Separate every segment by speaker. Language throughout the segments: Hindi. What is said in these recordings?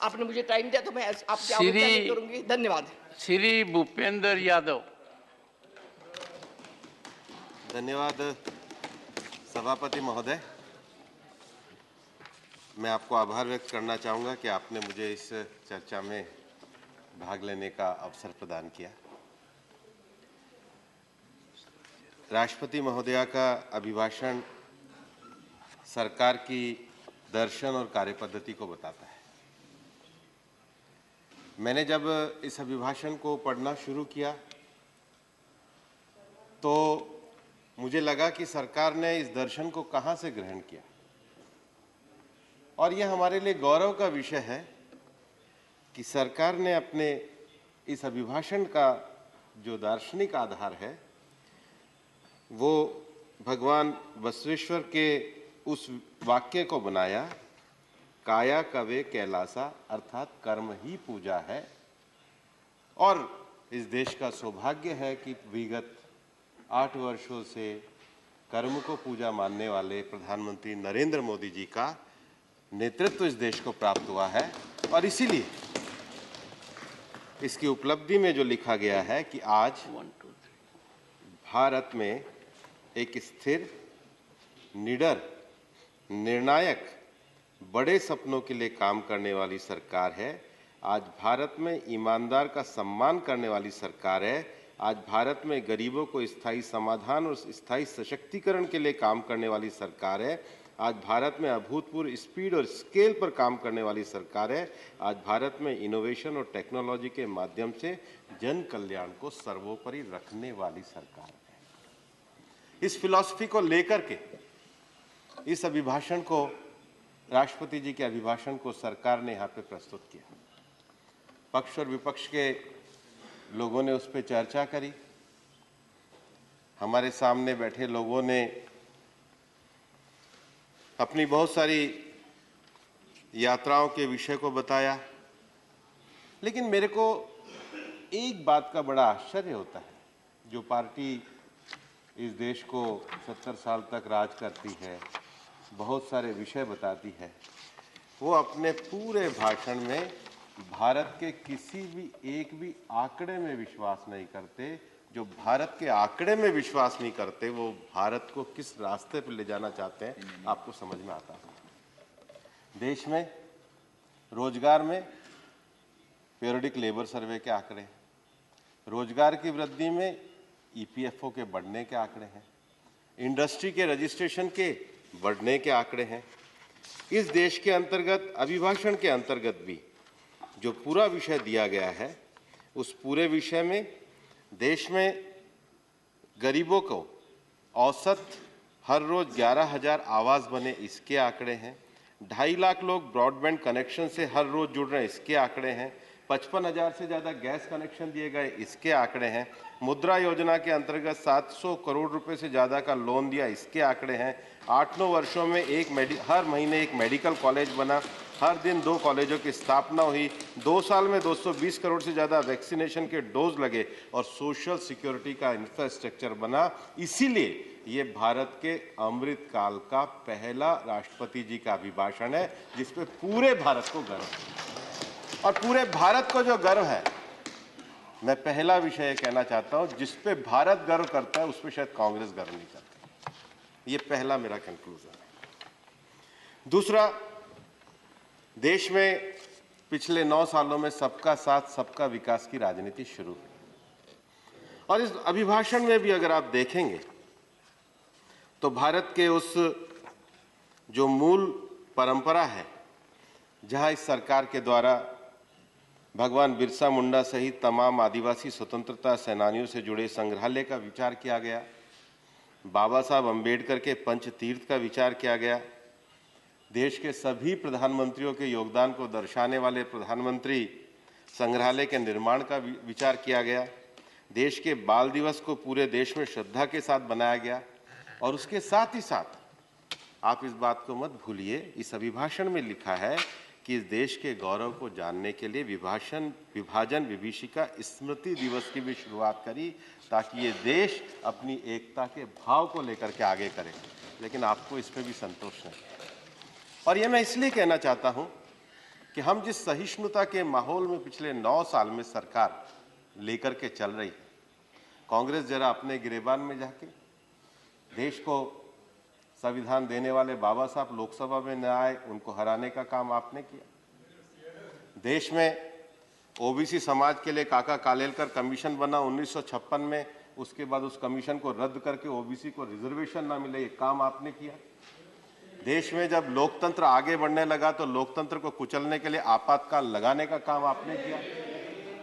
Speaker 1: आपने मुझे टाइम दिया तो मैं आपकी आलोचना नहीं करूंगी। धन्यवाद।
Speaker 2: श्री भूपेंद्र यादव।
Speaker 3: धन्यवाद सभापति महोदय। मैं आपको आभार व्यक्त करना चाहूँगा कि आपने मुझे इस चर्चा में भाग लेने का अवसर प्रदान किया। राष्ट्रपति महोदया का अभिभाषण सरकार की दर्शन और कार्यपद्धति को बताता है। मैंने जब इस अभिभाषण को पढ़ना शुरू किया तो मुझे लगा कि सरकार ने इस दर्शन को कहाँ से ग्रहण किया, और यह हमारे लिए गौरव का विषय है कि सरकार ने अपने इस अभिभाषण का जो दार्शनिक आधार है वो भगवान बसवेश्वर के उस वाक्य को बनाया, काया कवे कैलासा, अर्थात कर्म ही पूजा है। और इस देश का सौभाग्य है कि विगत 8 वर्षों से कर्म को पूजा मानने वाले प्रधानमंत्री नरेंद्र मोदी जी का नेतृत्व इस देश को प्राप्त हुआ है। और इसीलिए इसकी उपलब्धि में जो लिखा गया है कि आज भारत में एक स्थिर, निडर, निर्णायक, बड़े सपनों के लिए काम करने वाली सरकार है। आज भारत में ईमानदार का सम्मान करने वाली सरकार है। आज भारत में गरीबों को स्थायी समाधान और स्थायी सशक्तिकरण के लिए काम करने वाली सरकार है। आज भारत में अभूतपूर्व स्पीड और स्केल पर काम करने वाली सरकार है। आज भारत में इनोवेशन और टेक्नोलॉजी के माध्यम से जन कल्याण को सर्वोपरि रखने वाली सरकार है। इस फिलॉसफी को लेकर के इस अभिभाषण को, राष्ट्रपति जी के अभिभाषण को सरकार ने यहाँ पे प्रस्तुत किया। पक्ष और विपक्ष के लोगों ने उस पर चर्चा करी। हमारे सामने बैठे लोगों ने अपनी बहुत सारी यात्राओं के विषय को बताया, लेकिन मेरे को एक बात का बड़ा आश्चर्य होता है। जो पार्टी इस देश को 70 साल तक राज करती है, बहुत सारे विषय बताती है, वो अपने पूरे भाषण में भारत के किसी भी एक भी आंकड़े में विश्वास नहीं करते। जो भारत के आंकड़े में विश्वास नहीं करते वो भारत को किस रास्ते पर ले जाना चाहते हैं आपको समझ में आता है। देश में रोजगार में पीरियडिक लेबर सर्वे के आंकड़े हैं, रोजगार की वृद्धि में ईपीएफओ के बढ़ने के आंकड़े हैं, इंडस्ट्री के रजिस्ट्रेशन के बढ़ने के आंकड़े हैं। इस देश के अंतर्गत, अभिभाषण के अंतर्गत भी जो पूरा विषय दिया गया है, उस पूरे विषय में देश में गरीबों को औसत हर रोज 11,000 आवास बने, इसके आंकड़े हैं। 2.5 लाख लोग ब्रॉडबैंड कनेक्शन से हर रोज जुड़ रहे हैं, इसके आंकड़े हैं। 55,000 से ज़्यादा गैस कनेक्शन दिए गए, इसके आंकड़े हैं। मुद्रा योजना के अंतर्गत 700 करोड़ रुपए से ज़्यादा का लोन दिया, इसके आंकड़े हैं। 8-9 वर्षों में हर महीने एक मेडिकल कॉलेज बना, हर दिन 2 कॉलेजों की स्थापना हुई, 2 साल में 220 करोड़ से ज़्यादा वैक्सीनेशन के डोज लगे और सोशल सिक्योरिटी का इंफ्रास्ट्रक्चर बना। इसीलिए ये भारत के अमृत काल का पहला राष्ट्रपति जी का अभिभाषण है जिस पे पूरे भारत को गर्व है। और पूरे भारत को जो गर्व है, मैं पहला विषय कहना चाहता हूं, जिस पे भारत गर्व करता है उस पे शायद कांग्रेस गर्व नहीं करती। ये पहला मेरा कंक्लूजन है। दूसरा, देश में पिछले 9 सालों में सबका साथ सबका विकास की राजनीति शुरू हुई, और इस अभिभाषण में भी अगर आप देखेंगे तो भारत के उस जो मूल परंपरा है, जहां इस सरकार के द्वारा भगवान बिरसा मुंडा सहित तमाम आदिवासी स्वतंत्रता सेनानियों से जुड़े संग्रहालय का विचार किया गया, बाबा साहब अंबेडकर के पंचतीर्थ का विचार किया गया, देश के सभी प्रधानमंत्रियों के योगदान को दर्शाने वाले प्रधानमंत्री संग्रहालय के निर्माण का विचार किया गया, देश के बाल दिवस को पूरे देश में श्रद्धा के साथ बनाया गया। और उसके साथ ही साथ आप इस बात को मत भूलिए, इस अभिभाषण में लिखा है कि इस देश के गौरव को जानने के लिए विभाजन विभीषिका स्मृति दिवस की भी शुरुआत करी, ताकि ये देश अपनी एकता के भाव को लेकर के आगे करे। लेकिन आपको इस पर भी संतोष नहीं। और ये मैं इसलिए कहना चाहता हूँ कि हम जिस सहिष्णुता के माहौल में पिछले 9 साल में सरकार लेकर के चल रही है, कांग्रेस जरा अपने गिरेबान में जाके देश को संविधान देने वाले बाबा साहब लोकसभा में न आए, उनको हराने का काम आपने किया। देश में ओबीसी समाज के लिए काका कालेलकर कमीशन बना 1956 में, उसके बाद उस कमीशन को रद्द करके ओबीसी को रिजर्वेशन ना मिले, ये काम आपने किया। देश में जब लोकतंत्र आगे बढ़ने लगा तो लोकतंत्र को कुचलने के लिए आपातकाल लगाने का काम आपने किया।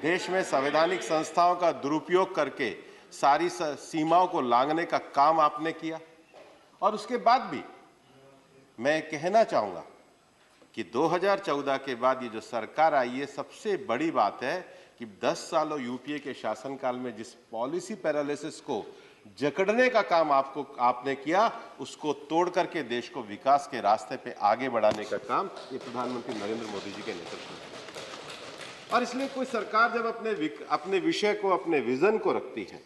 Speaker 3: देश में संवैधानिक संस्थाओं का दुरुपयोग करके सारी सीमाओं को लांघने का काम आपने किया। और उसके बाद भी मैं कहना चाहूंगा कि 2014 के बाद ये जो सरकार आई है, सबसे बड़ी बात है कि 10 सालों यूपीए के शासनकाल में जिस पॉलिसी पैरालिसिस को जकड़ने का काम आपने किया, उसको तोड़ करके देश को विकास के रास्ते पे आगे बढ़ाने का काम ये प्रधानमंत्री नरेंद्र मोदी जी के नेतृत्व में। और इसलिए कोई सरकार जब अपने विषय को, अपने विजन को रखती है,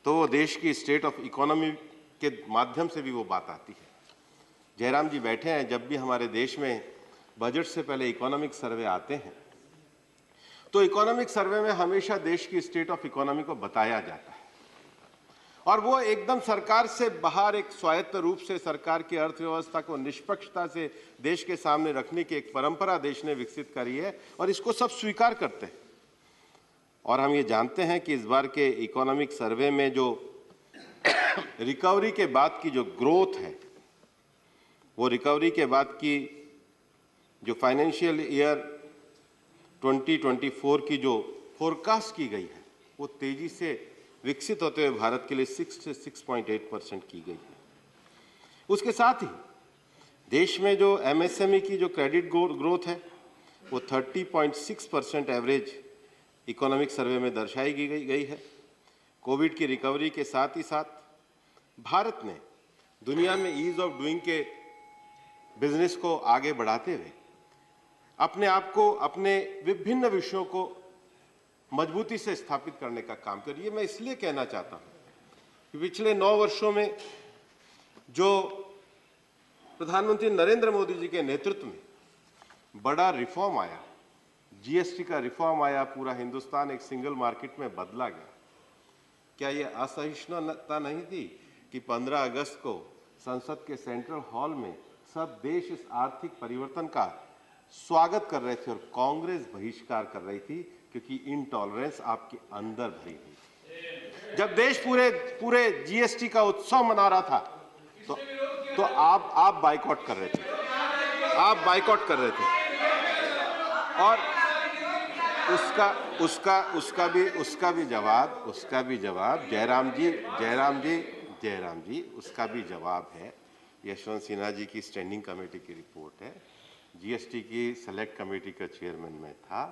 Speaker 3: तो वो देश की स्टेट ऑफ इकोनॉमी के माध्यम से भी वो बात आती है। जयराम जी बैठे हैं, जब भी हमारे देश में बजट से पहले इकोनॉमिक सर्वे आते हैं, तो इकोनॉमिक सर्वे में हमेशा देश की स्टेट ऑफ इकोनॉमी को बताया जाता है, और वो एकदम सरकार से बाहर एक स्वायत्त रूप से सरकार की अर्थव्यवस्था को निष्पक्षता से देश के सामने रखने की एक परंपरा देश ने विकसित करी है, और इसको सब स्वीकार करते हैं। और हम ये जानते हैं कि इस बार के इकोनॉमिक सर्वे में जो रिकवरी के बाद की जो ग्रोथ है, वो रिकवरी के बाद की जो फाइनेंशियल ईयर 2024 की जो फोरकास्ट की गई है, वो तेजी से विकसित होते हुए भारत के लिए 6 से 6.8% की गई है। उसके साथ ही देश में जो एमएसएमई की जो क्रेडिट ग्रोथ है, वो 30.6% एवरेज इकोनॉमिक सर्वे में दर्शाई गई है। कोविड की रिकवरी के साथ ही साथ भारत ने दुनिया में ईज ऑफ डूइंग के बिजनेस को आगे बढ़ाते हुए अपने आप को, अपने विभिन्न विषयों को मजबूती से स्थापित करने का काम कर रही है। मैं इसलिए कहना चाहता हूं कि पिछले 9 वर्षों में जो प्रधानमंत्री नरेंद्र मोदी जी के नेतृत्व में बड़ा रिफॉर्म आया, जीएसटी का रिफॉर्म आया, पूरा हिंदुस्तान एक सिंगल मार्केट में बदला गया। क्या ये असहिष्णुता नहीं थी कि 15 अगस्त को संसद के सेंट्रल हॉल में सब देश इस आर्थिक परिवर्तन का स्वागत कर रहे थे और कांग्रेस बहिष्कार कर रही थी, क्योंकि इनटॉलरेंस आपके अंदर भरी हुई थी। जब देश पूरे जीएसटी का उत्सव मना रहा था, तो आप बाइकआउट कर रहे थे, आप बाइकआउट कर रहे थे। और उसका भी जवाब जयराम जी उसका भी जवाब है। यशवंत सिन्हा जी की स्टैंडिंग कमेटी की रिपोर्ट है, जीएसटी की सेलेक्ट कमेटी का चेयरमैन मैं था,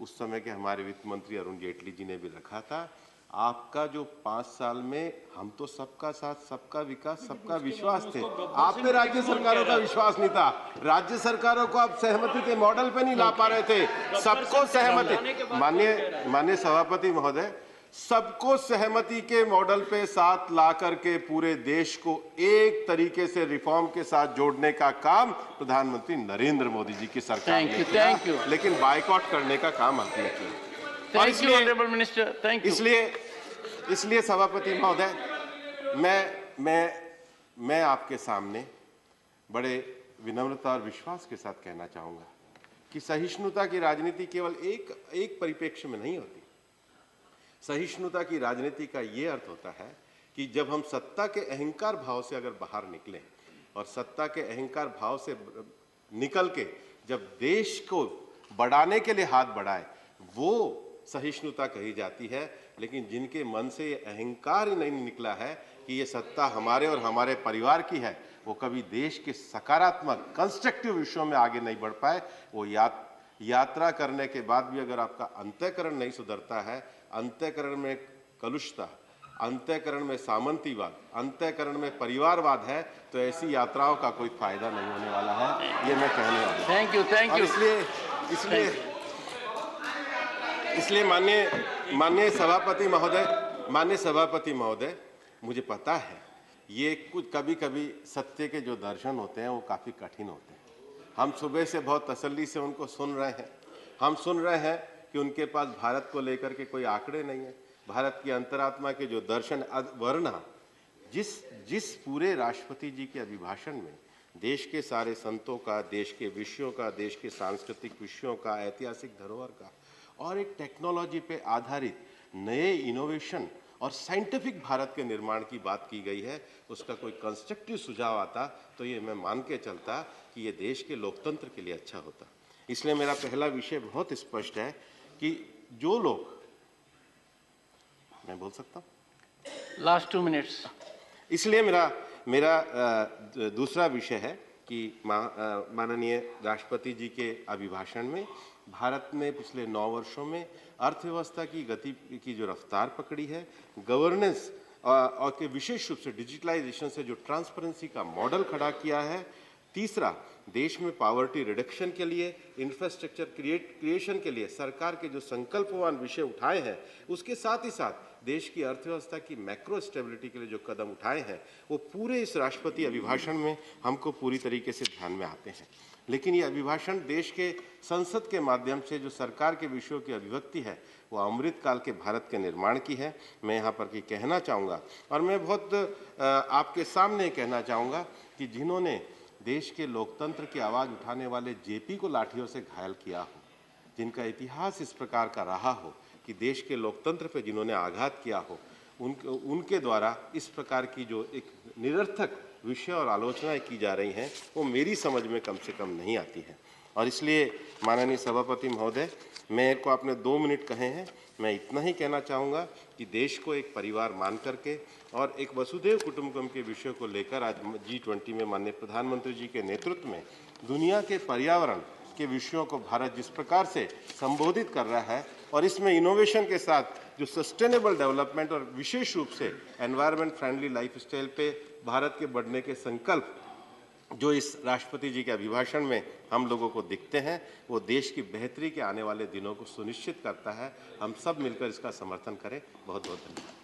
Speaker 3: उस समय के हमारे वित्त मंत्री अरुण जेटली जी ने भी रखा था। आपका जो 5 साल में हम तो सबका साथ, सबका विकास, सबका विश्वास थे, आप पे राज्य सरकारों का विश्वास नहीं था। राज्य सरकारों को आप सहमति के मॉडल पे नहीं ला पा रहे थे। सबको सहमति, माननीय सभापति महोदय, सबको सहमति के मॉडल पे साथ ला करके पूरे देश को एक तरीके से रिफॉर्म के साथ जोड़ने का काम प्रधानमंत्री नरेंद्र मोदी जी की सरकार ने किया, लेकिन बाइकआउट करने का काम आपने किया। इसलिए सभापति महोदय, मैं आपके सामने बड़े विनम्रता और विश्वास के साथ कहना चाहूंगा कि सहिष्णुता की राजनीति केवल एक परिप्रेक्ष्य में नहीं होती। सहिष्णुता की राजनीति का ये अर्थ होता है कि जब हम सत्ता के अहंकार भाव से अगर बाहर निकलें और सत्ता के अहंकार भाव से निकल के जब देश को बढ़ाने के लिए हाथ बढ़ाए, वो सहिष्णुता कही जाती है। लेकिन जिनके मन से ये अहंकार ही नहीं निकला है कि ये सत्ता हमारे और हमारे परिवार की है, वो कभी देश के सकारात्मक कंस्ट्रक्टिव विषयों में आगे नहीं बढ़ पाए। वो यात्रा करने के बाद भी अगर आपका अंतःकरण नहीं सुधरता है, अंतःकरण में कलुषता, अंतःकरण में सामंतीवाद, अंतःकरण में परिवारवाद है, तो ऐसी यात्राओं का कोई फायदा नहीं होने वाला है, ये मैं कहने वाला हूं।
Speaker 2: Thank you.
Speaker 3: इसलिए माननीय सभापति महोदय, मुझे पता है ये कुछ कभी-कभी सत्य के जो दर्शन होते हैं वो काफी कठिन होते हैं, हम सुबह से बहुत तसल्ली से उनको सुन रहे हैं। हम सुन रहे हैं कि उनके पास भारत को लेकर के कोई आंकड़े नहीं है, भारत की अंतरात्मा के जो दर्शन वरना जिस पूरे राष्ट्रपति जी के अभिभाषण में देश के सारे संतों का, देश के विषयों का, देश के सांस्कृतिक विषयों का, ऐतिहासिक धरोहर का और एक टेक्नोलॉजी पे आधारित नए इनोवेशन और साइंटिफिक भारत के निर्माण की बात की गई है, उसका कोई कंस्ट्रक्टिव सुझाव आता तो ये मैं मान के चलता कि ये देश के लोकतंत्र के लिए अच्छा होता। इसलिए मेरा पहला विषय बहुत स्पष्ट है कि जो लोग, मैं बोल सकता हूँ
Speaker 2: लास्ट 2 मिनट्स।
Speaker 3: इसलिए मेरा दूसरा विषय है कि माननीय राष्ट्रपति जी के अभिभाषण में भारत ने पिछले 9 वर्षों में अर्थव्यवस्था की गति की जो रफ्तार पकड़ी है, गवर्नेंस और के विशेष रूप से डिजिटलाइजेशन से जो ट्रांसपेरेंसी का मॉडल खड़ा किया है, तीसरा देश में पॉवर्टी रिडक्शन के लिए, इंफ्रास्ट्रक्चर क्रिएशन के लिए सरकार के जो संकल्पवान विषय उठाए हैं, उसके साथ ही साथ देश की अर्थव्यवस्था की मैक्रो स्टेबिलिटी के लिए जो कदम उठाए हैं, वो पूरे इस राष्ट्रपति अभिभाषण में हमको पूरी तरीके से ध्यान में आते हैं। लेकिन ये अभिभाषण देश के संसद के माध्यम से जो सरकार के विषयों की अभिव्यक्ति है, वो अमृत काल के भारत के निर्माण की है। मैं यहाँ पर कहना चाहूँगा और मैं बहुत आपके सामने कहना चाहूँगा कि जिन्होंने देश के लोकतंत्र की आवाज़ उठाने वाले जेपी को लाठियों से घायल किया हो, जिनका इतिहास इस प्रकार का रहा हो कि देश के लोकतंत्र पे जिन्होंने आघात किया हो, उनके द्वारा इस प्रकार की जो एक निरर्थक विषय और आलोचनाएं की जा रही हैं, वो मेरी समझ में कम से कम नहीं आती है। और इसलिए माननीय सभापति महोदय, मेरे को आपने 2 मिनट कहे हैं, मैं इतना ही कहना चाहूँगा कि देश को एक परिवार मान करके और एक वसुधैव कुटुंबकम के विषय को लेकर आज G20 में माननीय प्रधानमंत्री जी के नेतृत्व में दुनिया के पर्यावरण के विषयों को भारत जिस प्रकार से संबोधित कर रहा है और इसमें इनोवेशन के साथ जो सस्टेनेबल डेवलपमेंट और विशेष रूप से एनवायरनमेंट फ्रेंडली लाइफस्टाइल पे भारत के बढ़ने के संकल्प जो इस राष्ट्रपति जी के अभिभाषण में हम लोगों को दिखते हैं, वो देश की बेहतरी के आने वाले दिनों को सुनिश्चित करता है। हम सब मिलकर इसका समर्थन करें। बहुत बहुत धन्यवाद।